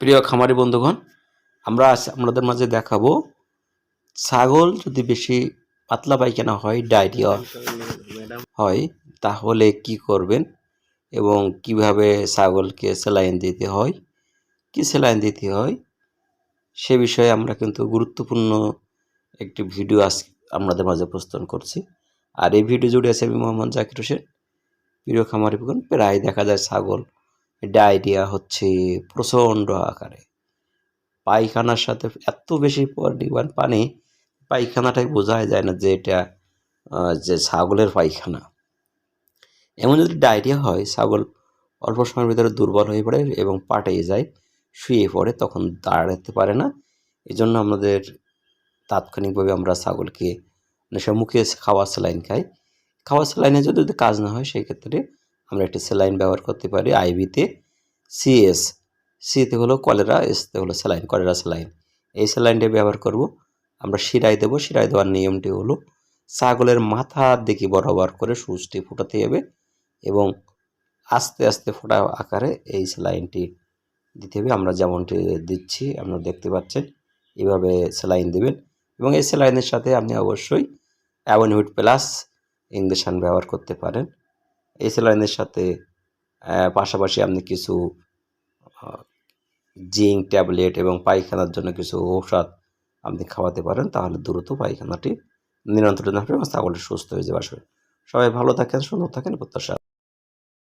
প্রিয় খামারি বন্ধুগণ, আমরা আজ আপনাদের মাঝে দেখাবো ছাগল যদি বেশি পাতলা পায়খানা হয়, ডায়রিয়া হয়, তাহলে কি করবেন এবং কিভাবে ছাগলকে স্যালাইন দিতে হয়, কি স্যালাইন দিতে হয় সে বিষয়ে আমরা কিন্তু গুরুত্বপূর্ণ একটি ভিডিও আজ আপনাদের মাঝে প্রস্তুত করছি। আর এই ভিডিও জুড়ে আছে আমি মোহাম্মদ জাকির হোসেন। প্রিয় খামারি বন্ধুগণ, প্রায় দেখা যায় ছাগল ডায়রিয়া হচ্ছে প্রচণ্ড আকারে, পায়খানার সাথে এত বেশি পরিমাণ পানি, পায়খানাটাই বোঝাই যায় না যে এটা যে ছাগলের পায়খানা। এমন যদি ডায়রিয়া হয়, ছাগল অল্প সময়ের ভিতরে দুর্বল হয়ে পড়ে এবং পাটিয়ে যায়, শুয়ে পড়ে, তখন দাঁড়াতে পারে না। এই জন্য আমাদের তাৎক্ষণিকভাবে আমরা ছাগলকে মুখে খাওয়া স্যালাইন খাই। খাওয়া স্যালাইনে যদি কাজ না হয়, সেই ক্ষেত্রে আমরা একটি স্যালাইন ব্যবহার করতে পারি আইভিতে। সিএস, সিতে হলো কলেরা, এসতে হলো স্যালাইন, কলেরা স্যালাইন। এই স্যালাইনটা ব্যবহার করব। আমরা শিরায় দেবো। শিরায় দেওয়ার নিয়মটি হলো ছাগলের মাথার দিকে বরাবর করে সুচটি ফোটাতে হবে এবং আস্তে আস্তে ফোটা আকারে এই স্যালাইনটি দিতে হবে। আমরা যেমনটি দিচ্ছি আপনারা দেখতে পাচ্ছেন, এভাবে স্যালাইন দেবেন এবং এই স্যালাইনের সাথে আপনি অবশ্যই অ্যাভেনউইড প্লাস ইঞ্জেকশন ব্যবহার করতে পারেন। এই স্যালাইনের সাথে পাশাপাশি আপনি কিছু জিঙ্ক ট্যাবলেট এবং পায়খানার জন্য কিছু ঔষধ আপনি খাওয়াতে পারেন, তাহলে দ্রুত পায়খানাটি নিয়ন্ত্রণে হবে এবং ছাগলটি সুস্থ হয়ে যাবে। সবাই ভালো থাকেন, সুন্দর থাকেন, প্রত্যাশা।